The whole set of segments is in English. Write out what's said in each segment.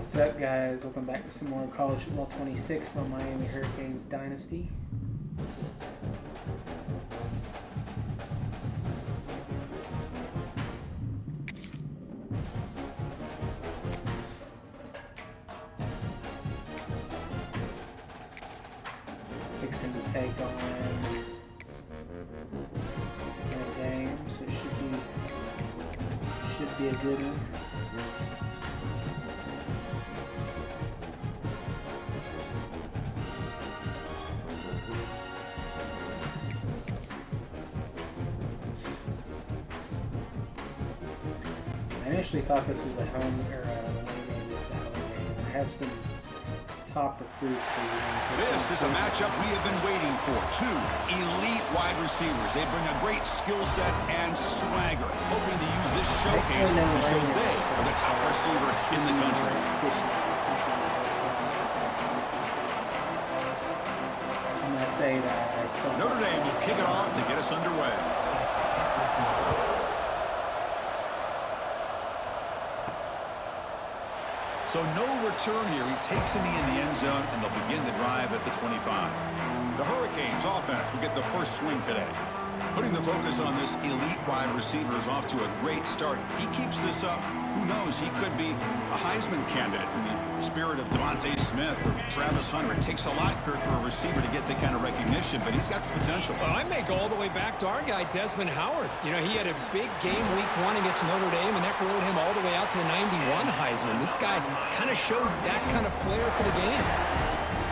What's up, guys? Welcome back to some more College Football 26 on Miami Hurricanes Dynasty. Fixing to take on Notre Dame, so it should be a good one. I initially thought this was a home or away game. It's a home game. I have some top recruits visiting. This is a matchup we have been waiting for. Two elite wide receivers. They bring a great skill set and swagger, hoping to use this showcase to show they are the top receiver in the country. I'm going to say that I still Notre Dame will kick it off to get us underway. So no return here. He takes it in the end zone, and they'll begin the drive at the 25. The Hurricanes offense will get the first swing today. Putting the focus on this elite wide receiver is off to a great start. He keeps this up. Who knows? He could be a Heisman candidate in the spirit of Devontae Smith or Travis Hunter. It takes a lot, Kirk, for a receiver to get that kind of recognition, but he's got the potential. Well, I may go all the way back to our guy, Desmond Howard. You know, he had a big game week 1 against Notre Dame, and that rode him all the way out to the 91 Heisman. This guy kind of shows that kind of flair for the game.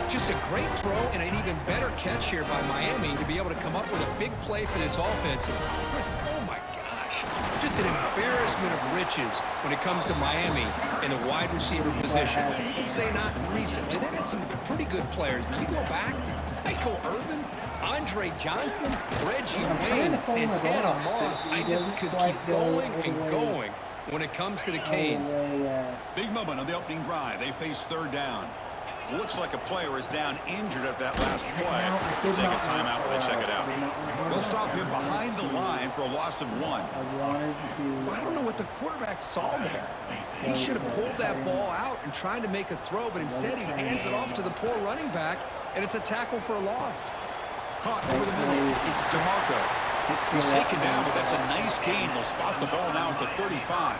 Just a great throw and an even better catch here by Miami to be able to come up with a big play for this offense. Oh, my gosh. Just an embarrassment of riches when it comes to Miami in the wide receiver position. You can say not recently. They've had some pretty good players. But you go back, Michael Irvin, Andre Johnson, Reggie Wayne, Santana Moss. I just could keep going and going when it comes to the Canes. Big moment on the opening drive. They face third down. Looks like a player is down injured at that last play. They'll take a timeout while they check it out. They'll stop him behind the line for a loss of 1. Well, I don't know what the quarterback saw there. He should have pulled that ball out and tried to make a throw, but instead he hands it off to the poor running back, and it's a tackle for a loss. Caught over the middle. It's DeMarco. He's taken down, but that's a nice gain. They'll spot the ball now at the 35.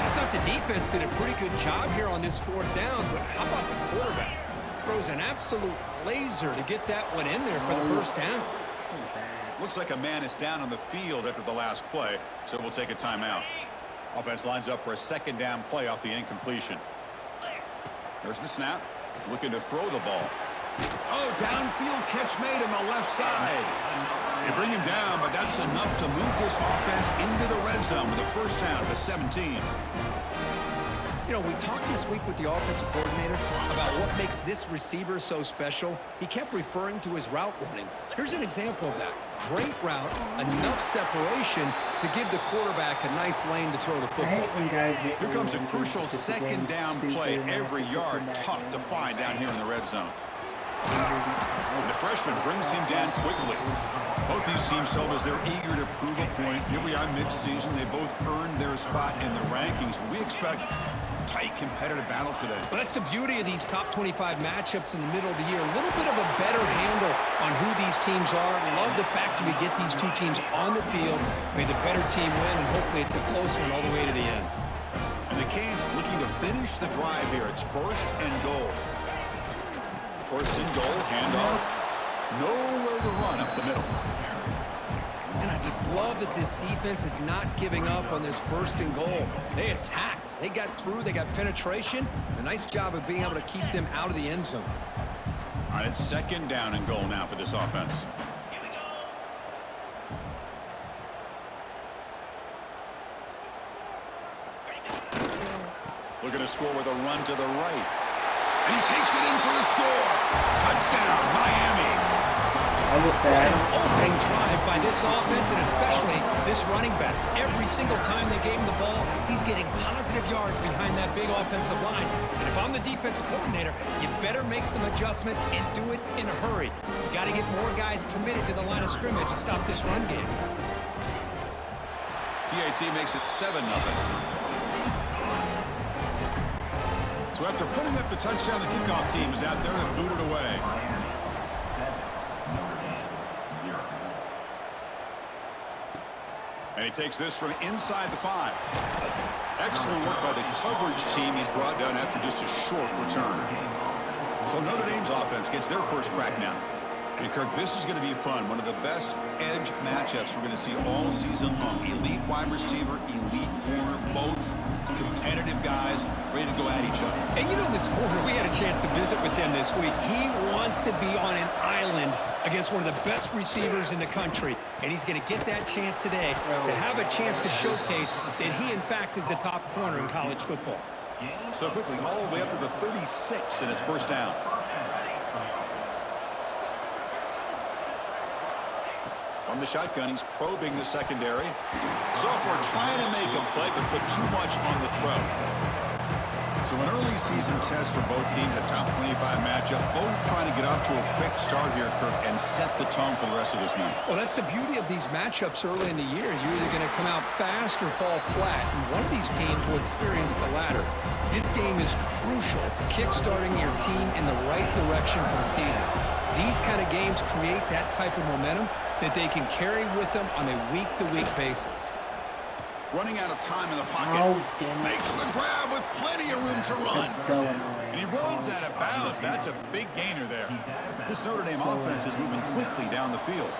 I thought the defense did a pretty good job here on this 4th down, but how about the quarterback? Throws an absolute laser to get that one in there for the first down. Looks like a man is down on the field after the last play, so we'll take a timeout. Offense lines up for a 2nd down play off the incompletion. There's the snap. Looking to throw the ball. Oh, downfield catch made on the left side. They bring him down, but that's enough to move this offense into the red zone with a first down to 17. You know, we talked this week with the offensive coordinator about what makes this receiver so special. He kept referring to his route running. Here's an example of that. Great route, enough separation to give the quarterback a nice lane to throw the football. Here comes a crucial 2nd down play. Every yard tough to find down here in the red zone. The freshman brings him down quickly. Both these teams told us they're eager to prove a point. Here we are mid-season. They both earned their spot in the rankings, but we expect tight competitive battle today. Well, that's the beauty of these top 25 matchups in the middle of the year. A little bit of a better handle on who these teams are. Love the fact that we get these two teams on the field. May the better team win, and hopefully it's a close one all the way to the end. And the Canes looking to finish the drive here. It's 1st and goal. 1st and goal, handoff. Nowhere to run up the middle. And I just love that this defense is not giving up on this 1st and goal. They attacked. They got through. They got penetration. A nice job of being able to keep them out of the end zone. All right, it's 2nd down and goal now for this offense. Looking to score with a run to the right. And he takes it in for the score. Touchdown, Miami. I will say an opening drive by this offense, and especially this running back. Every single time they gave him the ball, he's getting positive yards behind that big offensive line. And if I'm the defensive coordinator, you better make some adjustments and do it in a hurry. You got to get more guys committed to the line of scrimmage to stop this run game. PAT makes it 7-0. So after putting up the touchdown, the kickoff team is out there to boot it away. And he takes this from inside the 5. Excellent work by the coverage team. He's brought down after just a short return. So Notre Dame's offense gets their first crack now. And Kirk, this is going to be fun. One of the best edge matchups we're going to see all season long. Elite wide receiver, elite corner, both competitive guys ready to go at each other. And you know this corner, we had a chance to visit with him this week. He wants to be on an island against one of the best receivers in the country. And he's going to get that chance today to have a chance to showcase that he, in fact, is the top corner in college football. So quickly, all the way up to the 36 in his first down. From the shotgun, he's probing the secondary. Sophomore trying to make a play, but put too much on the throw. So an early season test for both teams, a top 25 matchup. Both trying to get off to a quick start here, Kirk, and set the tone for the rest of this one. Well, that's the beauty of these matchups early in the year. You're either going to come out fast or fall flat, and one of these teams will experience the latter. This game is crucial, kick-starting your team in the right direction for the season. These kind of games create that type of momentum that they can carry with them on a week-to-week basis. Running out of time in the pocket. Oh, damn it. Makes the grab with plenty of room to run. That's so annoying. And he runs out of bounds. That's a big gainer there. This Notre Dame offense is moving quickly down the field.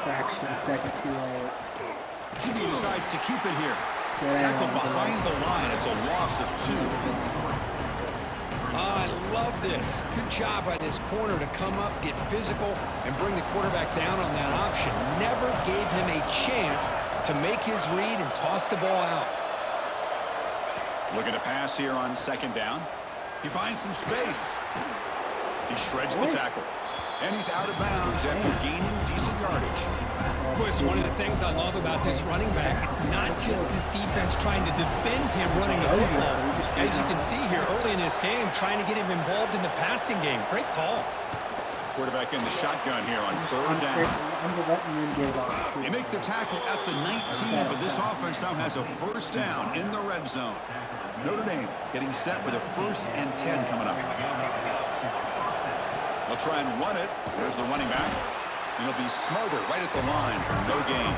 Fraction of a second too late. He decides to keep it here. Tackle behind the line. It's a loss of 2. I love this. Good job by this corner to come up, get physical, and bring the quarterback down on that option. Never gave him a chance to make his read and toss the ball out. Looking to pass here on second down. He finds some space. He shreds the tackle. And he's out of bounds after gaining decent yardage. Boy, it's one of the things I love about this running back. It's not just this defense trying to defend him running the football. As you can see here early in this game, trying to get him involved in the passing game. Great call. Quarterback in the shotgun here on third down. They make the tackle at the 19, but this offense now has a first down in the red zone. Notre Dame getting set with a 1st and 10 coming up. They'll try and run it. There's the running back. And it'll be Smothered right at the line for no gain.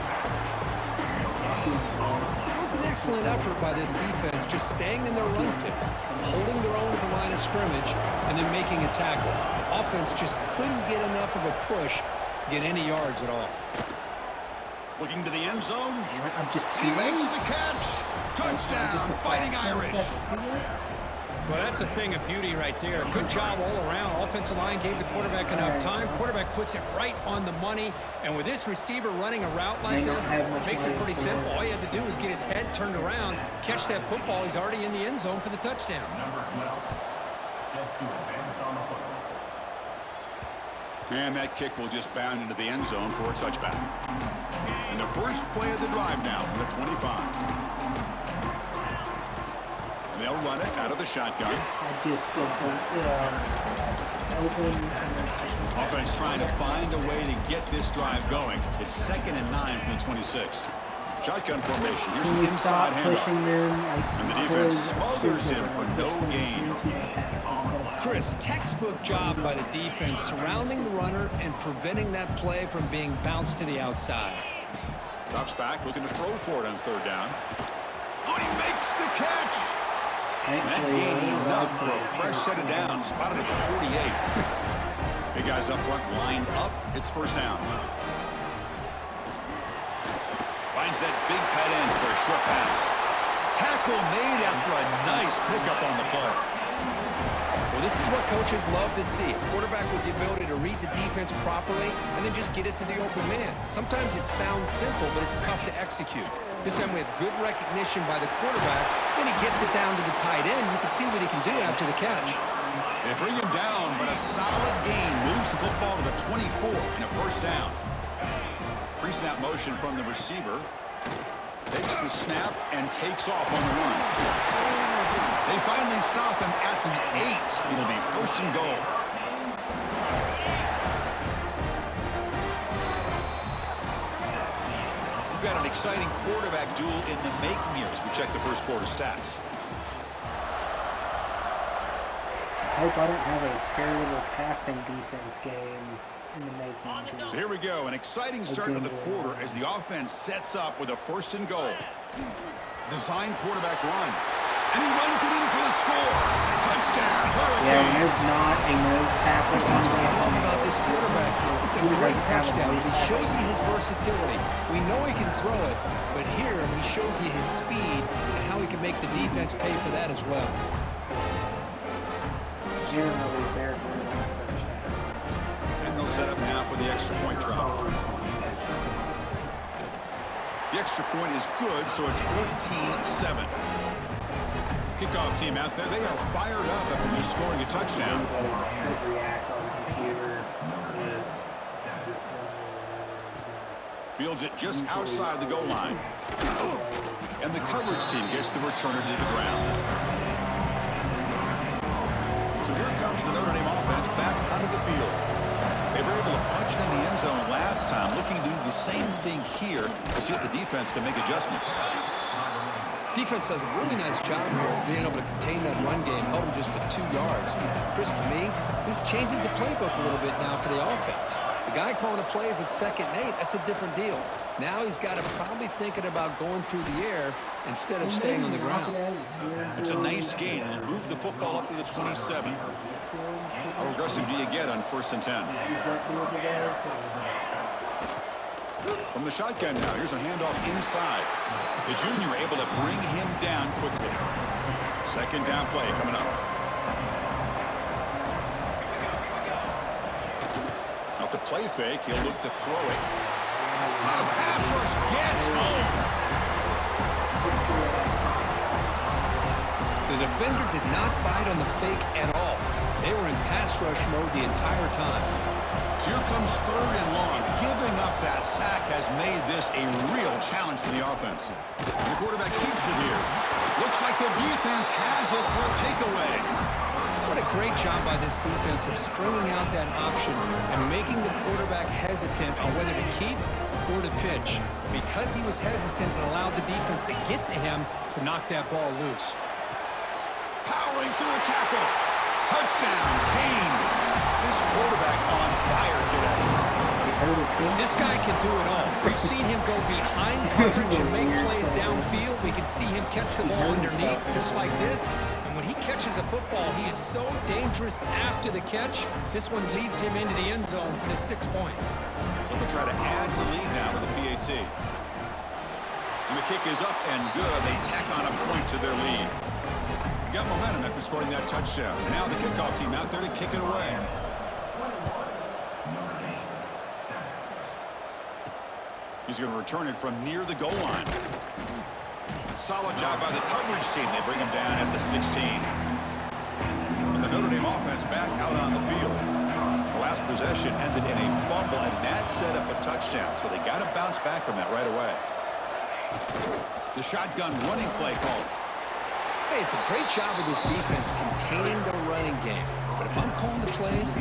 It was an excellent effort by this defense, just staying in their run fix, holding their own at the line of scrimmage, and then making a tackle. Offense just couldn't get enough of a push to get any yards at all. Looking to the end zone. I'm just He makes the catch. Touchdown, Fighting Irish. Well, that's a thing of beauty right there. Good job all around. Offensive line gave the quarterback enough time. Quarterback puts it right on the money. And with this receiver running a route like this, it makes it pretty simple. All he had to do was get his head turned around, catch that football. He's already in the end zone for the touchdown. And that kick will just bound into the end zone for a touchback. And the first play of the drive now from the 25. They'll run it out of the shotgun. It's open. Offense trying to find a way to get this drive going. It's 2nd and 9 from the 26. Shotgun formation. Here's an inside handoff. And the defense smothers him for no gain. Chris, textbook job by the defense surrounding the runner and preventing that play from being bounced to the outside. Drops back, looking to throw for it on third down. Oh, he makes the catch! And that gained enough for a fresh set of downs, spotted at the 48. Big guys up front, lined up. It's first down. Finds that big tight end for a short pass. Tackle made after a nice pickup on the play. Well, this is what coaches love to see. A quarterback with the ability to read the defense properly and then just get it to the open man. Sometimes it sounds simple, but it's tough to execute. This time we have good recognition by the quarterback. Then he gets it down to the tight end. You can see what he can do after the catch. They bring him down, but a solid gain moves the football to the 24 and a first down. Pre-snap motion from the receiver. Takes the snap and takes off on the run. They finally stop him at the 8. It'll be first and goal. We've got an exciting quarterback duel in the making here as we check the first quarter stats. hope I don't have a terrible passing defense game in the making. So here we go, an exciting start to the quarter as the offense sets up with a 1st and goal. Design quarterback run. And he runs it in for the score. Touchdown, Hurricanes. Yeah, there's not a nose tackle. That's what I love about this quarterback. It's a great touchdown. He shows you his versatility. We know he can throw it, but here he shows you his speed and how he can make the defense pay for that as well. Generally, they're good on the first half. And they'll set up now for the extra point try. The extra point is good, so it's 14-7. Kickoff team out there, they are fired up after just scoring a touchdown. Fields it just outside the goal line. And the coverage team gets the returner to the ground. So here comes the Notre Dame offense back onto the field. They were able to punch it in the end zone last time, looking to do the same thing here to see if the defense can make adjustments. Defense does a really nice job here being able to contain that run game, held them just to 2 yards. Chris, to me, this changes the playbook a little bit now for the offense. The guy calling the plays at 2nd and 8, that's a different deal. Now he's got to probably thinking about going through the air instead of staying on the ground. It's a nice gain. Move the football up to the 27. How aggressive do you get on 1st and 10? From the shotgun now, here's a handoff inside. The junior able to bring him down quickly. 2nd down play coming up. Off the play fake, he'll look to throw it. The pass rush gets home. The defender did not bite on the fake at all. They were in pass rush mode the entire time. So here comes 3rd and long. Giving up that sack has made this a real challenge for the offense. And the quarterback keeps it here. Looks like the defense has it for a takeaway. What a great job by this defense of stringing out that option and making the quarterback hesitant on whether to keep or to pitch. Because he was hesitant and allowed the defense to get to him to knock that ball loose. Powering through a tackle. Touchdown, Canes. This quarterback on fire today. This guy can do it all. We've seen him go behind coverage and make plays downfield. We can see him catch the ball underneath just like this. And when he catches a football, he is so dangerous after the catch. This one leads him into the end zone for the 6 points. So they'll try to add the lead now with the PAT. And the kick is up and good. They tack on a point to their lead. Got momentum after scoring that touchdown. Now the kickoff team out there to kick it away. He's going to return it from near the goal line. Solid job by the coverage team. They bring him down at the 16. And the Notre Dame offense back out on the field. The last possession ended in a fumble, and that set up a touchdown. So they got to bounce back from that right away. The shotgun running play called. Hey, it's a great job of this defense containing the running game. But if I'm calling the plays,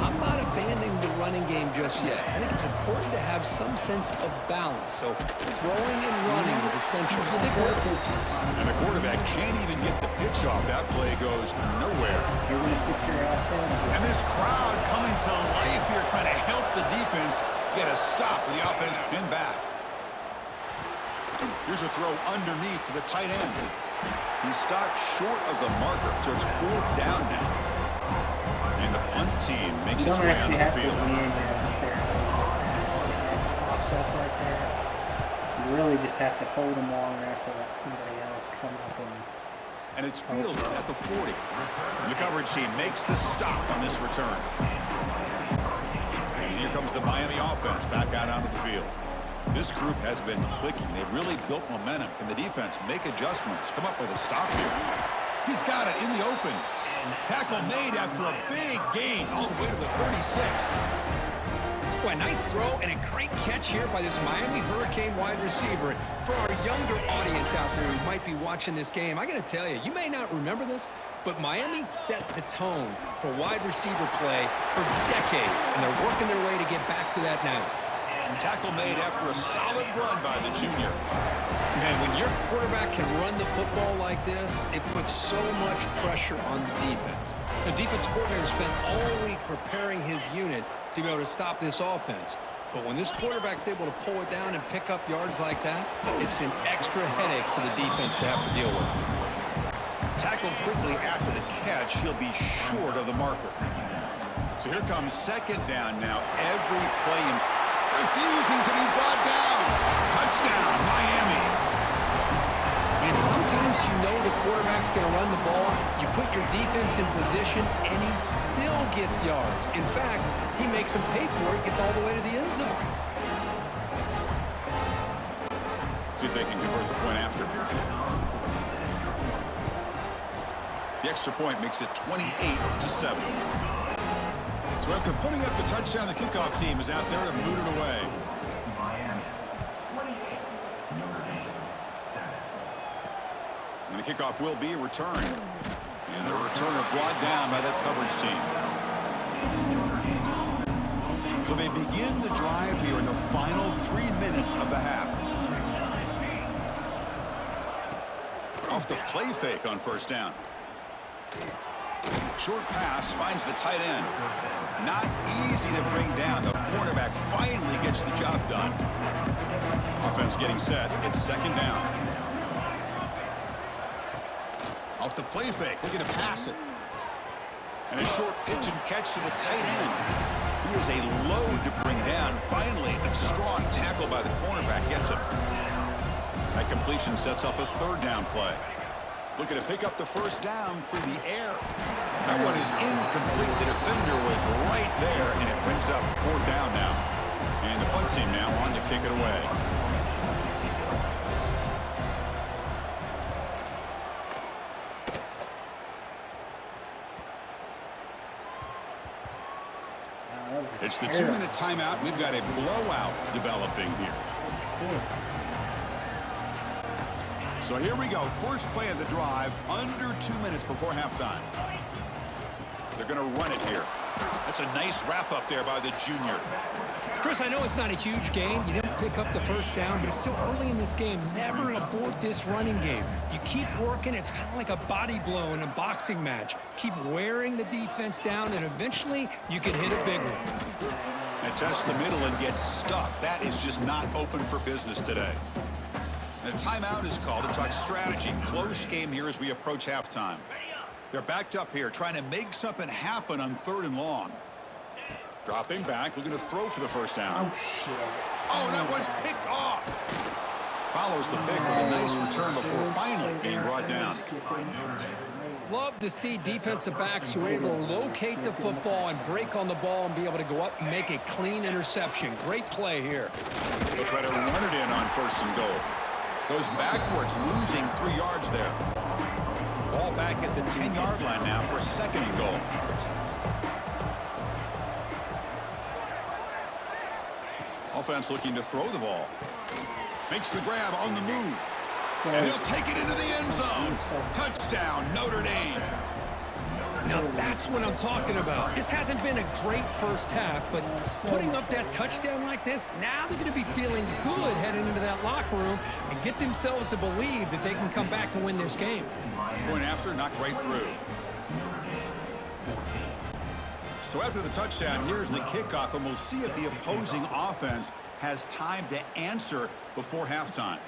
I'm not abandoning the running game just yet. I think it's important to have some sense of balance. So throwing and running is essential. Stick with it. And the quarterback can't even get the pitch off. That play goes nowhere. And this crowd coming to life here trying to help the defense get a stop with the offense pinned back. Here's a throw underneath to the tight end. He stopped short of the marker, so it's 4th down now. And the punt team makes its way onto the field. You really just have to hold them long enough to let somebody else come up and it's fielded at the 40. And the coverage team makes the stop on this return. And here comes the Miami offense back out onto the field. This group has been clicking. They've really built momentum. Can the defense make adjustments? Come up with a stop here. He's got it in the open. Tackle made after a big gain all the way to the 36. Boy, nice throw and a great catch here by this Miami Hurricane wide receiver. For our younger audience out there who might be watching this game, I got to tell you, you may not remember this, but Miami set the tone for wide receiver play for decades, and they're working their way to get back to that now. Tackle made after a solid run by the junior. Man, when your quarterback can run the football like this, it puts so much pressure on the defense. The defense coordinator spent all week preparing his unit to be able to stop this offense. But when this quarterback's able to pull it down and pick up yards like that, it's an extra headache for the defense to have to deal with. Tackled quickly after the catch, he'll be short of the marker. So here comes second down now. Every play in refusing to be brought down. Touchdown, Miami. And sometimes you know the quarterback's going to run the ball. You put your defense in position, and he still gets yards. In fact, he makes them pay for it, gets all the way to the end zone. See if they can convert the point after. The extra point makes it 28-7. So after putting up the touchdown, the kickoff team is out there to boot it away. And the kickoff will be a return. And the returner brought down by that coverage team. So they begin the drive here in the final 3 minutes of the half. Off the play fake on first down. Short pass finds the tight end. Not easy to bring down. The cornerback finally gets the job done. Offense getting set. It's second down. Off the play fake, looking to pass it. And a short pitch and catch to the tight end. He is a load to bring down. Finally, a strong tackle by the cornerback gets him. That completion sets up a third down play. Looking to pick up the first down through the air. That one is incomplete. The defender was right there, and it brings up fourth down now. And the punt team now on to kick it away. It's the 2-minute timeout. We've got a blowout developing here. So here we go. First play of the drive, under 2 minutes before halftime. They're going to run it here. That's a nice wrap up there by the junior. Chris, I know it's not a huge game. You didn't pick up the first down, but it's still early in this game. Never abort this running game. You keep working. It's kind of like a body blow in a boxing match. Keep wearing the defense down, and eventually you can hit a big one. And test the middle and get stuffed. That is just not open for business today. And a timeout is called to talk strategy. Close game here as we approach halftime. They're backed up here, trying to make something happen on 3rd and long. Dropping back, looking to throw for the first down. Oh, shit. Oh, that one's picked off. Follows the pick with a nice return before finally being brought down. Love to see defensive backs who are able to locate the football and break on the ball and be able to go up and make a clean interception. Great play here. They'll try to run it in on 1st and goal. Goes backwards, losing 3 yards there. Ball back at the 10-yard line now for 2nd and goal. Offense looking to throw the ball. Makes the grab on the move. And he'll take it into the end zone. Touchdown, Notre Dame. Now that's what I'm talking about. This hasn't been a great first half, but putting up that touchdown like this, now they're going to be feeling good heading into that locker room and get themselves to believe that they can come back and win this game. Point after, knocked right through. So after the touchdown, here's the kickoff, and we'll see if the opposing offense has time to answer before halftime.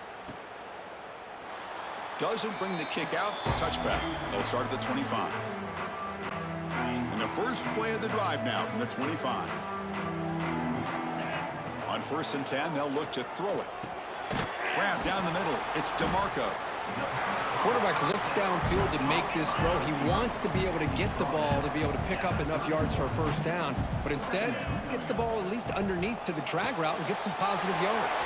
Doesn't bring the kick out, touchback. They'll start at the 25. And the first play of the drive now from the 25. On 1st and 10, they'll look to throw it. Grab down the middle. It's DeMarco. Quarterback looks downfield to make this throw. He wants to be able to get the ball to be able to pick up enough yards for a first down, but instead he gets the ball at least underneath to the drag route and gets some positive yards.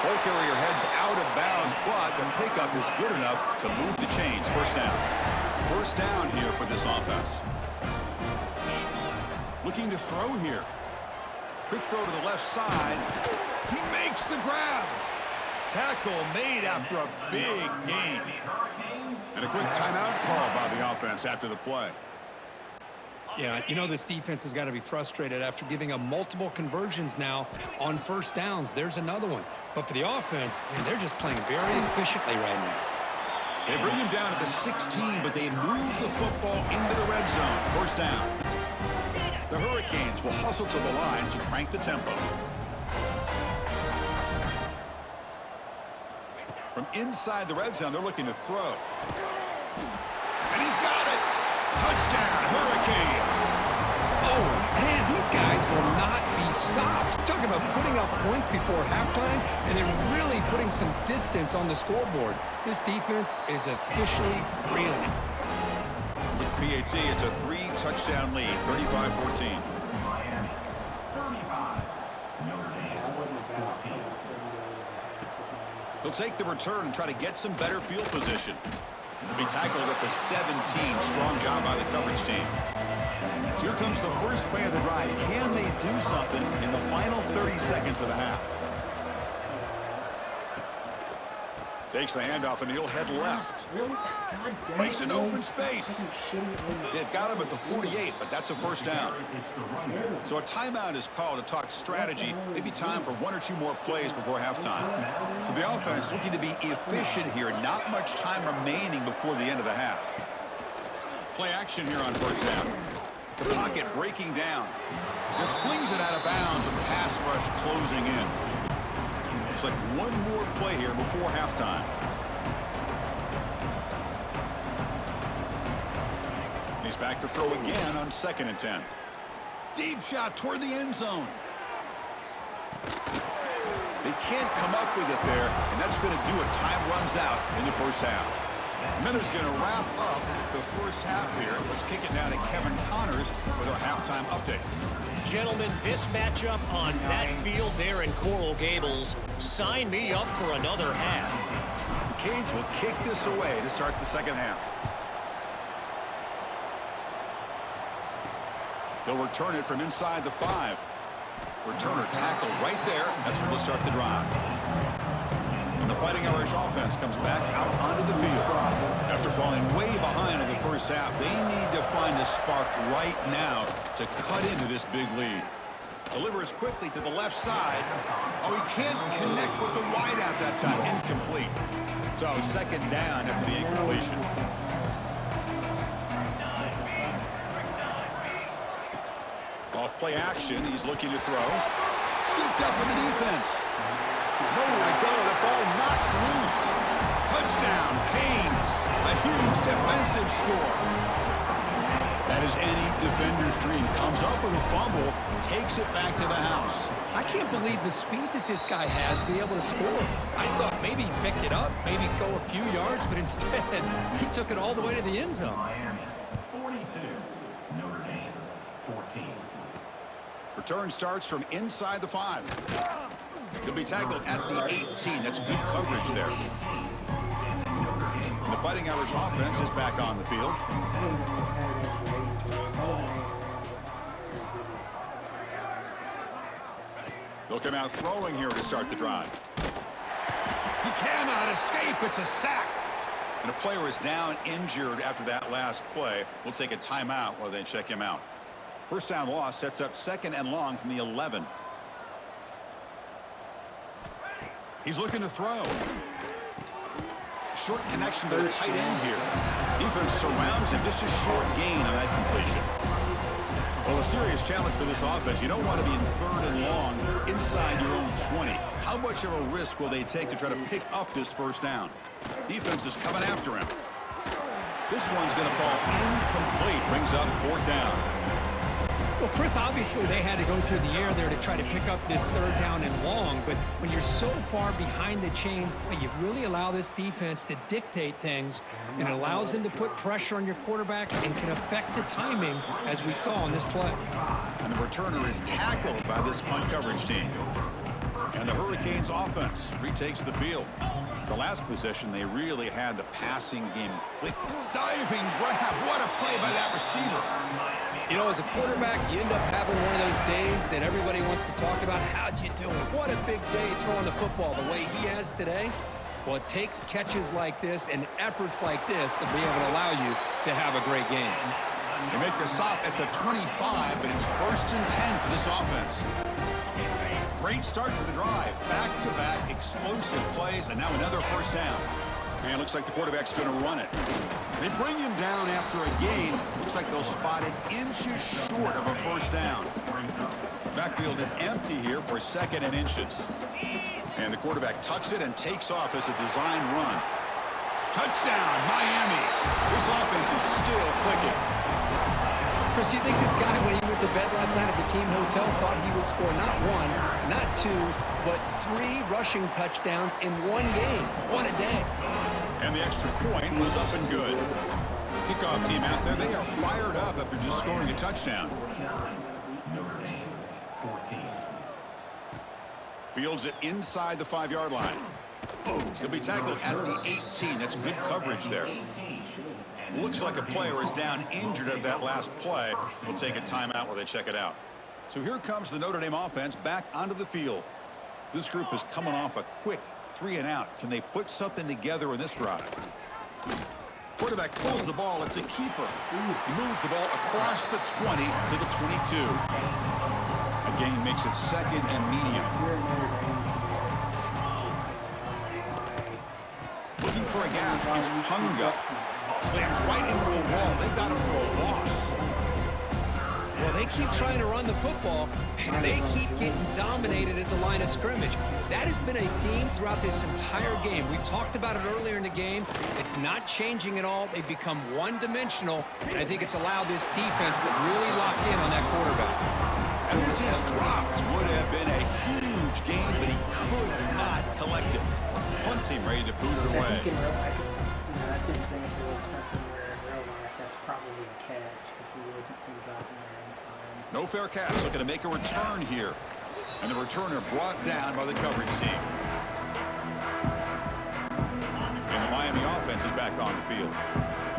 Ball carrier heads out of bounds, but the pickup is good enough to move the chains. First down. First down here for this offense. Looking to throw here. Quick throw to the left side. He makes the grab. Tackle made after a big gain. And a quick timeout call by the offense after the play. Yeah, you know this defense has got to be frustrated after giving up multiple conversions now on first downs. There's another one. But for the offense, man, they're just playing very efficiently right now. They bring him down at the 16, but they move the football into the red zone. First down. The Hurricanes will hustle to the line to crank the tempo. From inside the red zone, they're looking to throw. And he's got it! Touchdown, Hurricanes! Oh, man, these guys will not be stopped. Talking about putting up points before halftime, and they're really putting some distance on the scoreboard. This defense is officially reeling. With PAT, it's a 3-touchdown lead, 35-14. He'll take the return and try to get some better field position. He'll be tackled at the 17. Strong job by the coverage team. So here comes the first play of the drive. Can they do something in the final 30 seconds of the half? Takes the handoff and he'll head left. Makes an open space. They've got him at the 48, but that's a first down. So a timeout is called to talk strategy. Maybe time for 1 or 2 more plays before halftime. So the offense looking to be efficient here. Not much time remaining before the end of the half. Play action here on first down. The pocket breaking down. Just flings it out of bounds with the pass rush closing in. Looks like one more play here before halftime. He's back to throw again on 2nd and 10. Deep shot toward the end zone. They can't come up with it there, and that's going to do it. Time runs out in the first half. Miller's going to wrap up the first half here. Let's kick it down to Kevin Connors with our halftime update. Gentlemen, this matchup on that field there in Coral Gables, sign me up for another half. The Canes will kick this away to start the second half. They'll return it from inside the 5. Returner tackle right there. That's where they'll start the drive. And the Fighting Irish offense comes back out onto the field. After falling way behind in the first half, they need to find a spark right now to cut into this big lead. Delivers quickly to the left side. Oh, he can't connect with the wideout that time. Incomplete. So 2nd down after the incompletion. Off play action, he's looking to throw. Scooped up with the defense. Nowhere to go, the ball knocked loose. Touchdown, Canes. A huge defensive score. That is any defender's dream. Comes up with a fumble, takes it back to the house. I can't believe the speed that this guy has to be able to score. I thought maybe he'd pick it up, maybe go a few yards, but instead he took it all the way to the end zone. Miami 42, Notre Dame 14. Return starts from inside the 5. He'll be tackled at the 18. That's good coverage there. The Fighting Irish offense is back on the field. They'll come out throwing here to start the drive. He cannot escape. It's a sack. And a player is down injured after that last play. We'll take a timeout while they check him out. First down loss sets up 2nd and long from the 11. He's looking to throw. Short connection to the tight end here. Defense surrounds him. Just a short gain on that completion. Well, a serious challenge for this offense. You don't want to be in 3rd and long inside your own 20. How much of a risk will they take to try to pick up this first down? Defense is coming after him. This one's going to fall incomplete. Brings up 4th down. Well, Chris, obviously they had to go through the air there to try to pick up this 3rd down and long, but when you're so far behind the chains, you really allow this defense to dictate things, and it allows them to put pressure on your quarterback and can affect the timing, as we saw on this play. And the returner is tackled by this punt coverage team. And the Hurricanes offense retakes the field. The last possession, they really had the passing game. Quick diving grab. What a play by that receiver. You know, as a quarterback, you end up having one of those days that everybody wants to talk about. How'd you do it? What a big day throwing the football the way he has today. Well, it takes catches like this and efforts like this to be able to allow you to have a great game. They make the stop at the 25, but it's 1st and 10 for this offense. Great start for the drive. Back-to-back explosive plays, and now another 1st down. And it looks like the quarterback's going to run it. They bring him down after a gain. Looks like they'll spot it inches short of a 1st down. Backfield is empty here for 2nd and inches. And the quarterback tucks it and takes off as a design run. Touchdown, Miami. This offense is still clicking. Chris, you think this guy, when he went to bed last night at the team hotel, thought he would score not 1, not 2, but 3 rushing touchdowns in one game? What a day. And the extra point was up and good. Kickoff team out there, they are fired up after just scoring a touchdown. Notre Dame, 14. Fields it inside the 5-yard line. He'll be tackled at the 18. That's good coverage there. Looks like a player is down injured at that last play. We'll take a timeout while they check it out. So here comes the Notre Dame offense back onto the field. This group is coming off a quick 3-and-out. Can they put something together in this drive? Quarterback pulls the ball. It's a keeper. He moves the ball across the 20 to the 22. A gain makes it 2nd and medium. Looking for a gap. It's Punga. Slams right into a wall. They got him for a loss. Well, they keep trying to run the football, and they keep getting dominated at the line of scrimmage. That has been a theme throughout this entire game. We've talked about it earlier in the game. It's not changing at all. They've become one-dimensional, and I think it's allowed this defense to really lock in on that quarterback. And this is dropped. Would have been a huge game, but he could not collect it. Punt team ready to boot it away. That's an example of something where in real life that's probably a catch because he wouldn't have gotten there in time. No fair catch. Looking to make a return here. And the returner brought down by the coverage team. And the Miami offense is back on the field.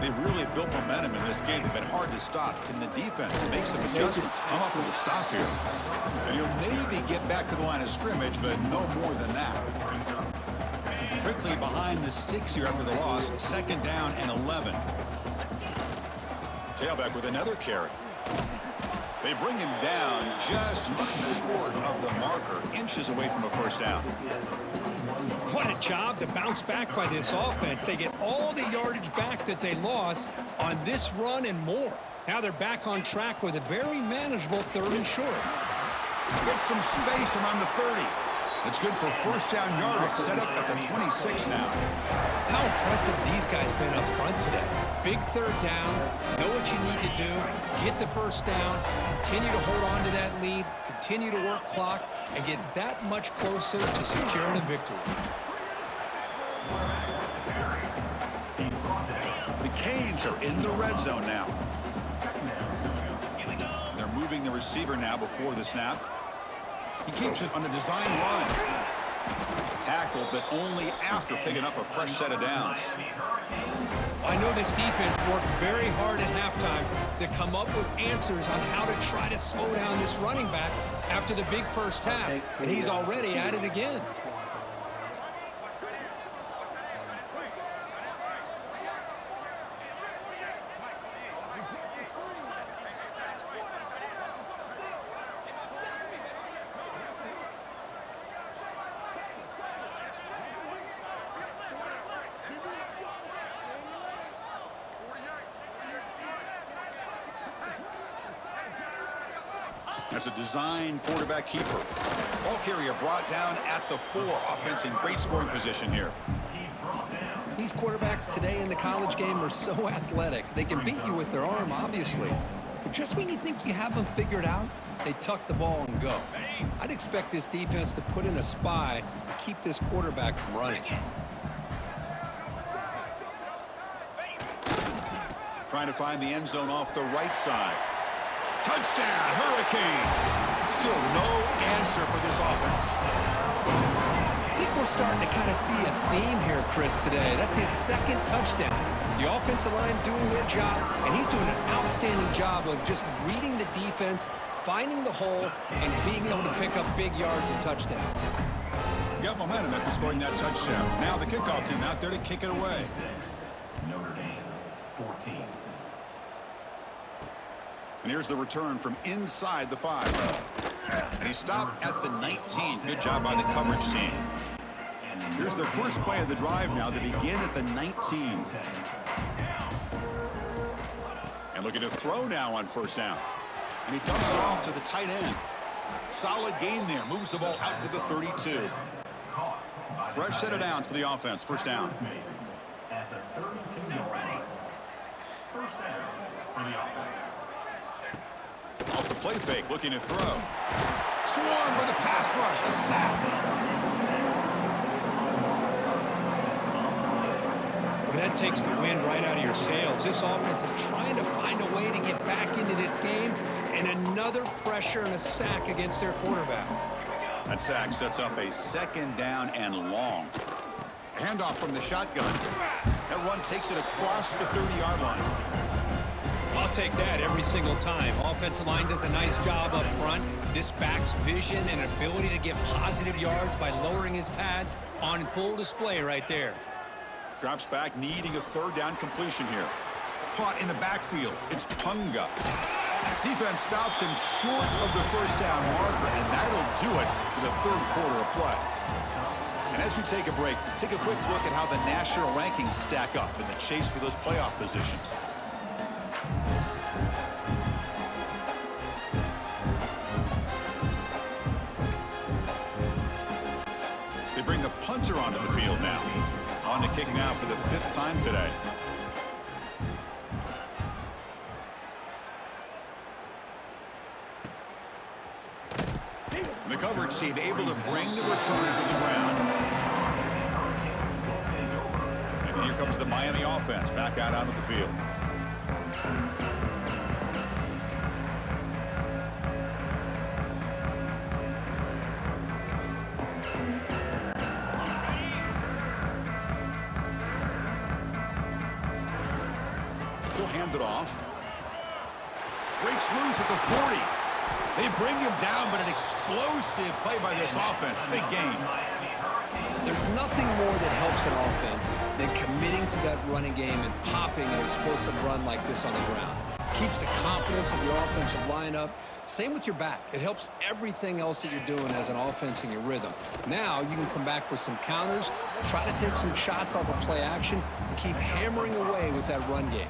They've really built momentum in this game. They've been hard to stop. Can the defense make some adjustments, come up with a stop here? And you'll maybe get back to the line of scrimmage, but no more than that. Quickly behind the sticks here after the loss. 2nd down and 11. Tailback with another carry. They bring him down just short of the marker, inches away from a 1st down. What a job to bounce back by this offense. They get all the yardage back that they lost on this run and more. Now they're back on track with a very manageable 3rd and short. Get some space around the 30. It's good for 1st down yardage, set up at the 26 now. How impressive these guys been up front today. Big 3rd down, know what you need to do, get the 1st down, continue to hold on to that lead, continue to work clock, and get that much closer to securing a victory. The Canes are in the red zone now. They're moving the receiver now before the snap. He keeps it on a design run. Tackled, but only after picking up a fresh set of downs. I know this defense worked very hard at halftime to come up with answers on how to try to slow down this running back after the big 1st half, and he's already at it again. That's a design quarterback keeper. Ball carrier brought down at the 4. Offense in great scoring position here. These quarterbacks today in the college game are so athletic. They can beat you with their arm, obviously. But just when you think you have them figured out, they tuck the ball and go. I'd expect this defense to put in a spy to keep this quarterback from running. Trying to find the end zone off the right side. Touchdown, Hurricanes. Still no answer for this offense. I think we're starting to kind of see a theme here, Chris, today. That's his 2nd touchdown. The offensive line doing their job, and he's doing an outstanding job of just reading the defense, finding the hole, and being able to pick up big yards and touchdowns. Got momentum after scoring that touchdown. Now the kickoff team out there to kick it away. Notre Dame, 14. And here's the return from inside the 5. And he stopped at the 19. Good job by the coverage team. Here's the first play of the drive now. They begin at the 19. And looking to throw now on first down. And he dumps it off to the tight end. Solid gain there. Moves the ball out to the 32. Fresh set of downs for the offense. First down. At the 32-yard line. First down for the offense. Off the play fake, looking to throw. Swarmed by the pass rush. A sack. Well, that takes the wind right out of your sails. This offense is trying to find a way to get back into this game, and another pressure and a sack against their quarterback. That sack sets up a second down and long. Handoff from the shotgun. That run takes it across the 30-yard line. I'll take that every single time. Offensive line does a nice job up front. This back's vision and ability to get positive yards by lowering his pads on full display right there. Drops back, needing a third down completion here. Caught in the backfield. It's Punga. Defense stops him short of the first down marker, and that'll do it for the third quarter of play. And as we take a break, take a quick look at how the national rankings stack up in the chase for those playoff positions. They bring the punter onto the field now. On to kick now for the 5th time today. And the coverage team able to bring the return to the ground. And here comes the Miami offense back out onto the field. He'll hand it off. Breaks loose at the 40. They bring him down, but an explosive play by this offense. Big gain. There's nothing more that helps an offense than committing to that running game and popping an explosive run like this on the ground. Keeps the confidence of your offensive lineup. Same with your back. It helps everything else that you're doing as an offense in your rhythm. Now you can come back with some counters, try to take some shots off of play action, and keep hammering away with that run game.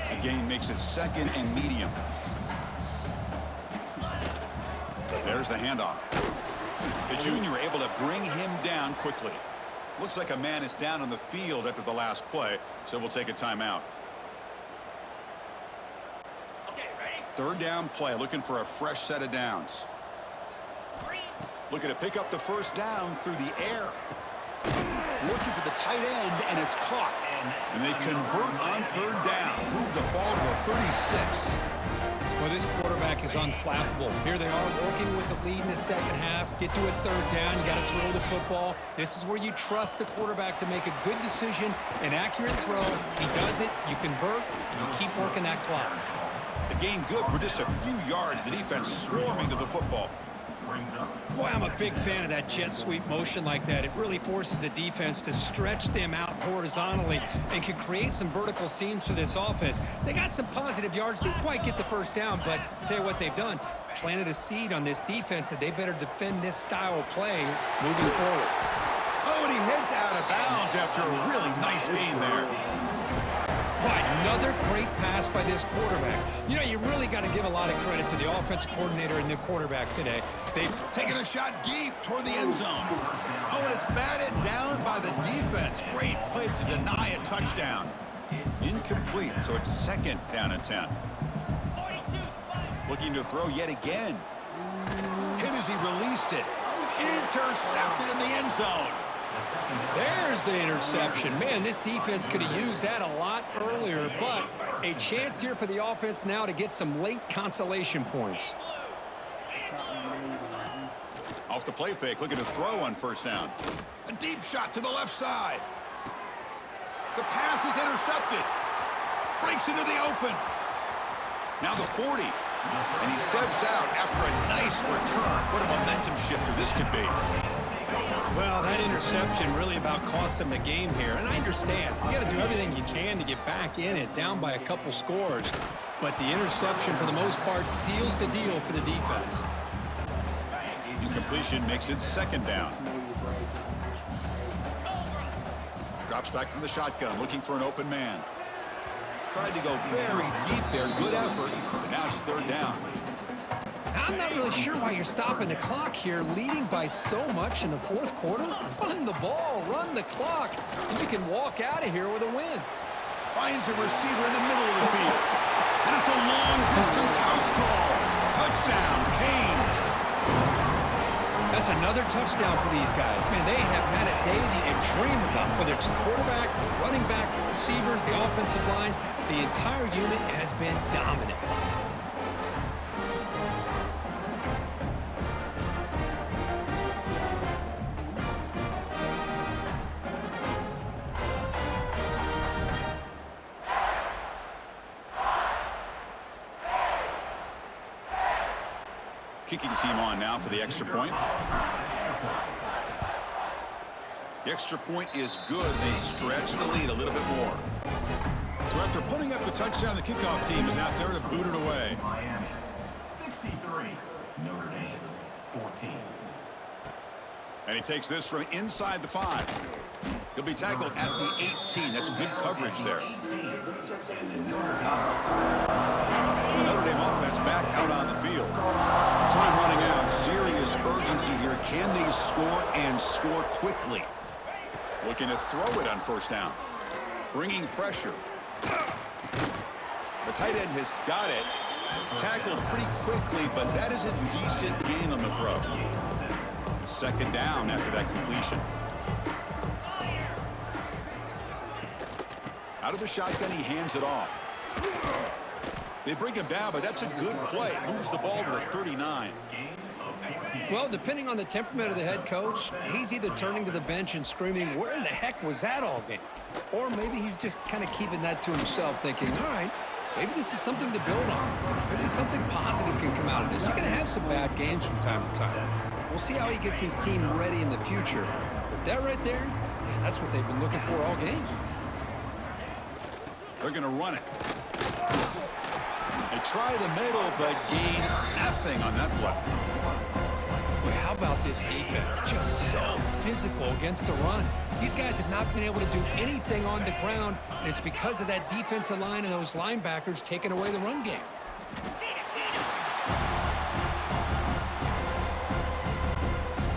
The gain makes it second and medium. There's the handoff. The junior able to bring him down quickly. Looks like a man is down on the field after the last play, so we'll take a timeout. Third down play, looking for a fresh set of downs. Looking to pick up the first down through the air. Looking for the tight end, and it's caught. And they convert on third down. Move the ball to the 36. Well, this quarterback is unflappable. Here they are working with the lead in the second half. Get to a third down. You got to throw the football. This is where you trust the quarterback to make a good decision, an accurate throw. He does it. You convert, and you keep working that clock. The gain good for just a few yards. The defense swarming to the football. Boy, I'm a big fan of that jet sweep motion like that. It really forces the defense to stretch them out horizontally and can create some vertical seams for this offense. They got some positive yards. Didn't quite get the first down, but I'll tell you what they've done. Planted a seed on this defense that they better defend this style of play moving forward. Oh, and he heads out of bounds after a really nice gain there. Boy, another great pass by this quarterback. You know, you really got to give a lot of credit to the offensive coordinator and the quarterback today. They've taken a shot deep toward the end zone. Oh, and it's batted down by the defense. Great play to deny a touchdown. Incomplete, so it's second down and 10. Looking to throw yet again. Hit as he released it. Intercepted in the end zone. There's the interception. Man, this defense could have used that a lot earlier, but a chance here for the offense now to get some late consolation points. Off the play fake, looking to throw on first down. A deep shot to the left side. The pass is intercepted. Breaks into the open. Now the 40. And he steps out after a nice return. What a momentum shifter this could be. Well, that interception really about cost him the game here. And I understand. You got to do everything you can to get back in it, down by a couple scores. But the interception, for the most part, seals the deal for the defense. Incompletion makes it second down. Drops back from the shotgun, looking for an open man. Tried to go very deep there. Good effort, but now it's third down. I'm not really sure why you're stopping the clock here, leading by so much in the fourth quarter. Run the ball, run the clock, and you can walk out of here with a win. Finds a receiver in the middle of the field. And it's a long-distance house call. Touchdown, Canes. That's another touchdown for these guys. Man, they have had a day that you dream about, whether it's the quarterback, the running back, the receivers, the offensive line. The entire unit has been dominant. Kicking team on now for the extra point. The extra point is good. They stretch the lead a little bit more. So after putting up the touchdown, the kickoff team is out there to boot it away. Miami 63, Notre Dame 14. And he takes this from inside the 5. He'll be tackled at the 18. That's good coverage there. The Notre Dame offense back out on the field. Time running out. Serious urgency here. Can they score and score quickly? Looking to throw it on first down. Bringing pressure. The tight end has got it. Tackled pretty quickly, but that is a decent gain on the throw. Second down after that completion. Out of the shotgun, he hands it off. They bring him down, but that's a good play. It moves the ball to the 39. Well, depending on the temperament of the head coach, he's either turning to the bench and screaming, where the heck was that all game? Or maybe he's just kind of keeping that to himself, thinking, all right, maybe this is something to build on. Maybe something positive can come out of this. You're going to have some bad games from time to time. We'll see how he gets his team ready in the future. But that right there, man, that's what they've been looking for all game. They're going to run it. They try the middle, but gain nothing on that play. Boy, how about this defense? Just so physical against the run. These guys have not been able to do anything on the ground, and it's because of that defensive line and those linebackers taking away the run game.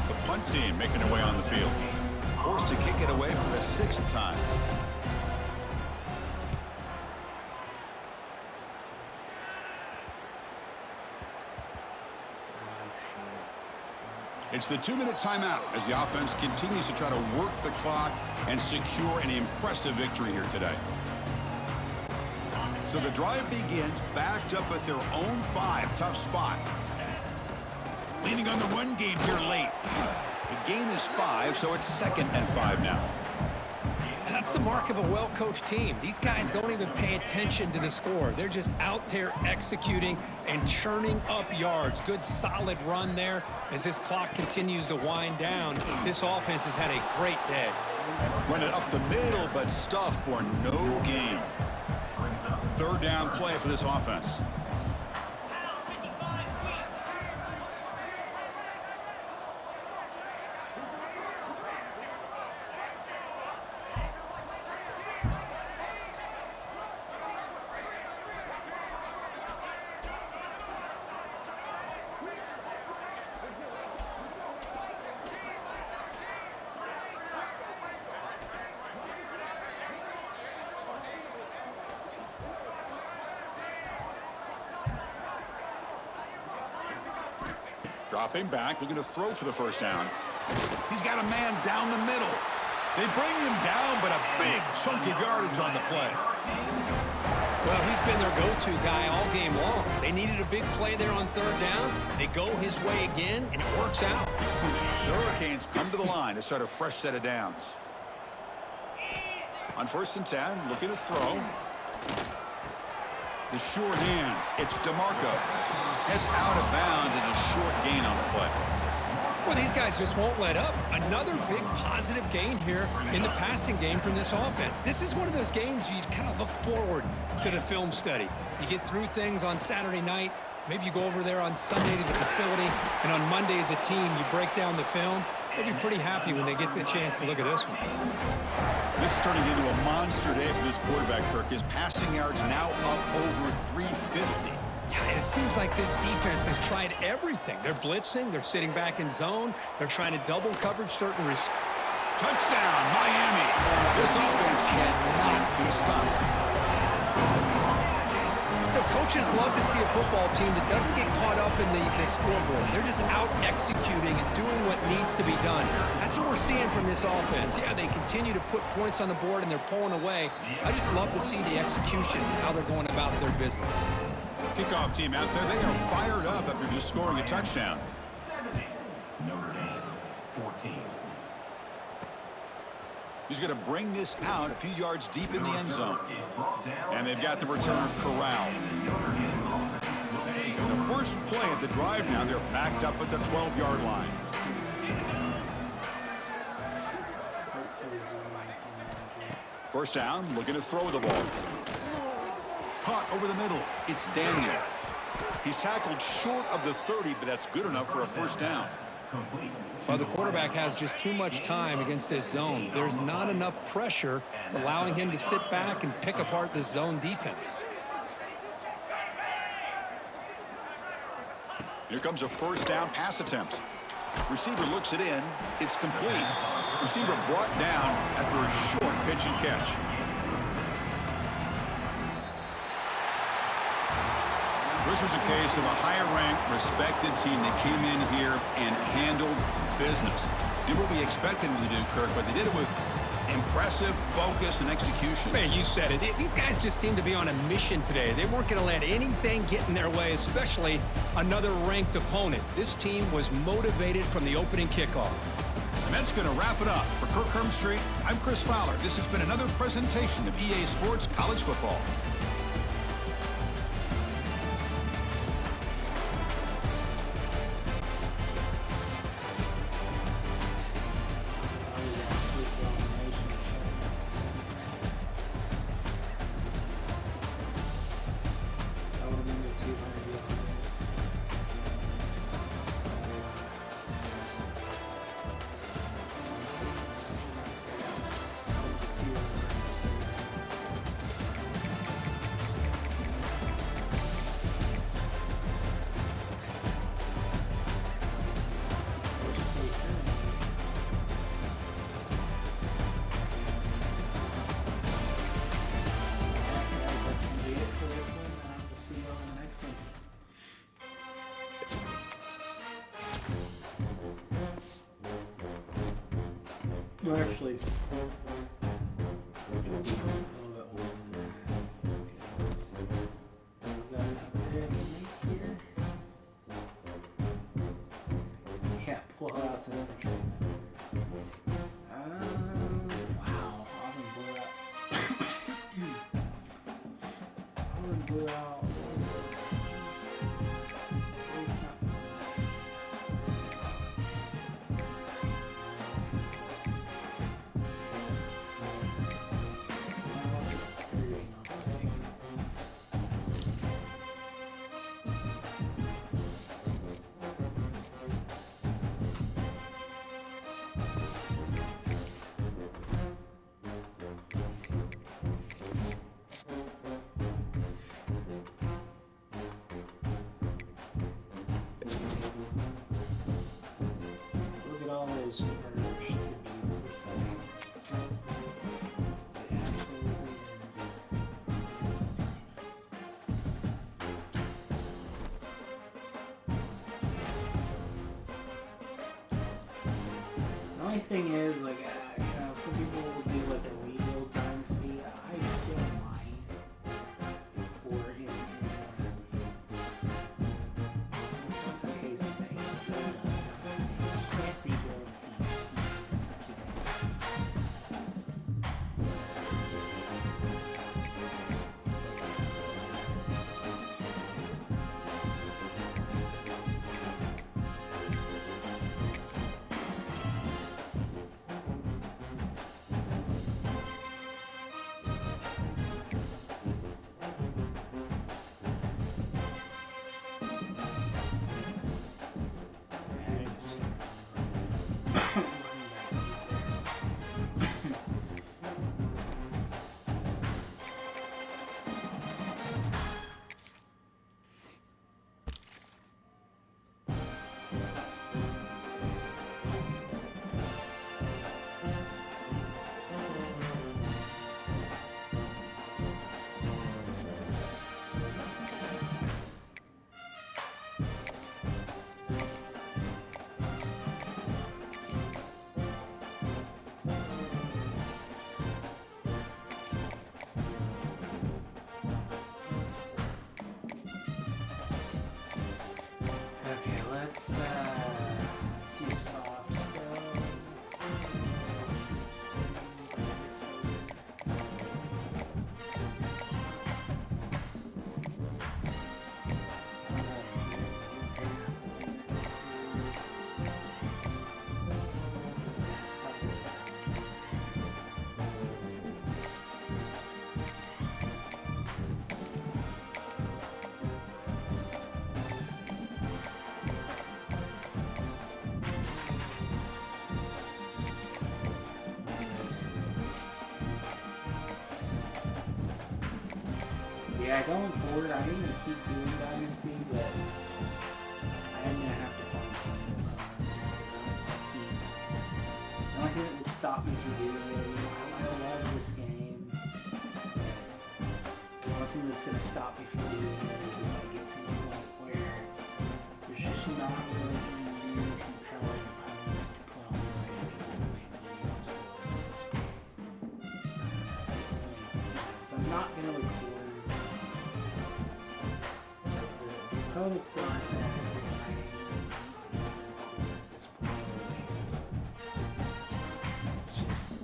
The punt team making their way on the field. Forced to kick it away for the 6th time. It's the 2-minute timeout as the offense continues to try to work the clock and secure an impressive victory here today. So the drive begins backed up at their own 5. Tough spot. Leaning on the run game here late. The gain is 5, so it's 2nd and 5 now. And that's the mark of a well-coached team. These guys don't even pay attention to the score. They're just out there executing and churning up yards. Good, solid run there. As this clock continues to wind down, this offense has had a great day. Run it up the middle, but stuff for no gain. 3rd down play for this offense. Dropping back, looking to throw for the first down. He's got a man down the middle. They bring him down, but a big chunk of yardage on the play. Well, he's been their go-to guy all game long. They needed a big play there on 3rd down. They go his way again, and it works out. The Hurricanes come to the line to start a fresh set of downs. On 1st and 10, looking to throw. The sure hands. It's DeMarco. Heads out of bounds as a short gain on the play. Well, these guys just won't let up. Another big positive gain here in the passing game from this offense. This is one of those games you kind of look forward to the film study. You get through things on Saturday night. Maybe you go over there on Sunday to the facility, and on Monday as a team, you break down the film. They'll be pretty happy when they get the chance to look at this one. This is turning into a monster day for this quarterback, Kirk. His passing yards now up over 350. Yeah, and it seems like this defense has tried everything. They're blitzing. They're sitting back in zone. They're trying to double coverage certain Touchdown, Miami. This offense cannot be stopped. You know, coaches love to see a football team that doesn't get caught up in the scoreboard. They're just out executing and doing what needs to be done. That's what we're seeing from this offense. Yeah, they continue to put points on the board and they're pulling away. I just love to see the execution and how they're going about their business. Kickoff team out there, they are fired up after just scoring a touchdown. 70. Notre Dame, 14. He's going to bring this out a few yards deep in the end zone. And they've got the returner corralled. In the first play of the drive now, they're backed up at the 12-yard line. First down, looking to throw the ball. Caught over the middle. It's Daniel. He's tackled short of the 30, but that's good enough for a first down. Well, the quarterback has just too much time against this zone. There's not enough pressure. It's allowing him to sit back and pick apart the zone defense. Here comes a first down pass attempt. Receiver looks it in. It's complete. Receiver brought down after a short pitch and catch. This was a case of a higher-ranked, respected team that came in here and handled business. Did what we expected them to do, Kirk, but they did it with impressive focus and execution. Man, you said it. These guys just seem to be on a mission today. They weren't going to let anything get in their way, especially another ranked opponent. This team was motivated from the opening kickoff. And that's going to wrap it up. For Kirk Hermstreet, I'm Chris Fowler. This has been another presentation of EA Sports College Football. Well, actually, it'll be a little bit longer because we've got another link here. Yeah, pullouts and other treatment. Wow, Auburn blew out. Auburn blew out. It's not. Look at all those merged to be the same. It absolutely is. The only thing is, like, you know, some people will do like a rebuild dynasty. I still might. Or in some cases, a rebuild dynasty. You can't rebuild teams. Yeah, going forward, I am going to keep doing Dynasty, but I am going to have to find some new cards. The only thing that would stop me from doing it, I love this game. The only thing that's going to stop me from doing it is if I get to the point where there's just not really any new compelling opponents to put on the schedule to make videos for. That's the only thing. So I'm not going to record the opponents that aren't that exciting. At this point, it's just, in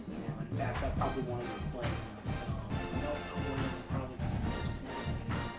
fact, I probably wanted to play myself. I don't record it, probably more silly as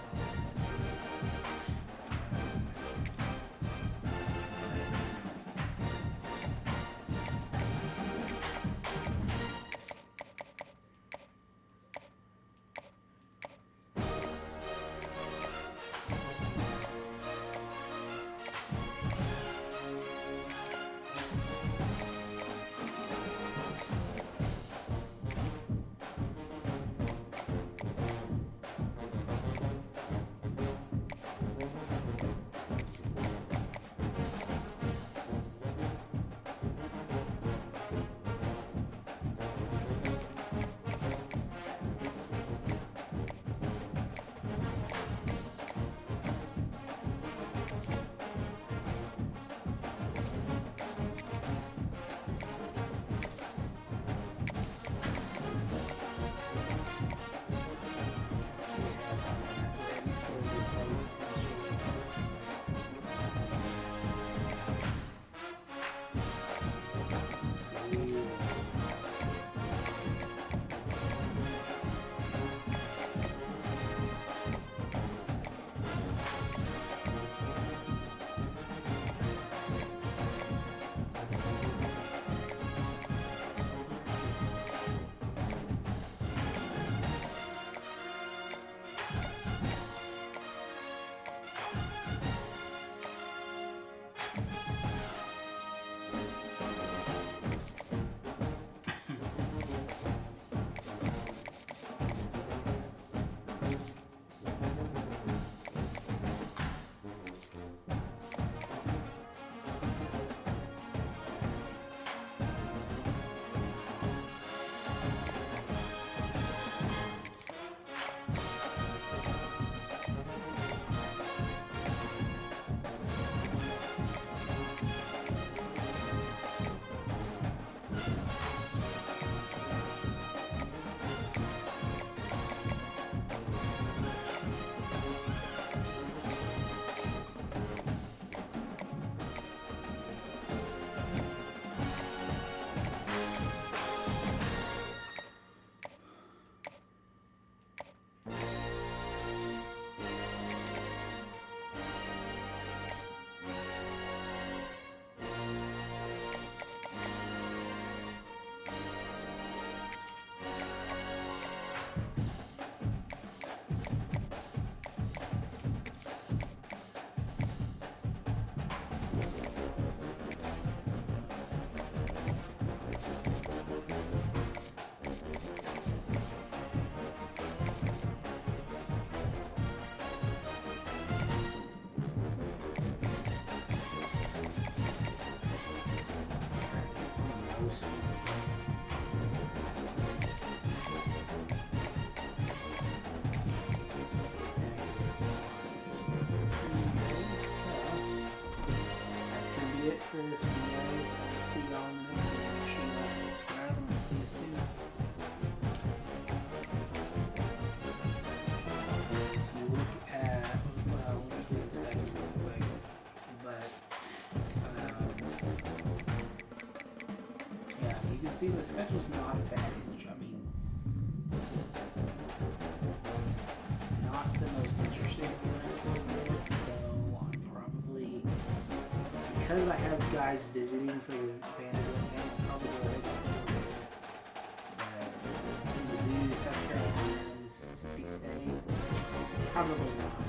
it for this video. I'll see y'all in the next one. Make sure you like and subscribe, and I'll see you soon. If you look at, well, we'll do the schedule real quick, but yeah, you can see the schedule's not bad. I mean, not the most interesting for the next little bit, so I'm probably, because I have guys visiting for the Vanderbilt game, I'll probably go ahead and Mizzou, South Carolina, Mississippi State, probably not.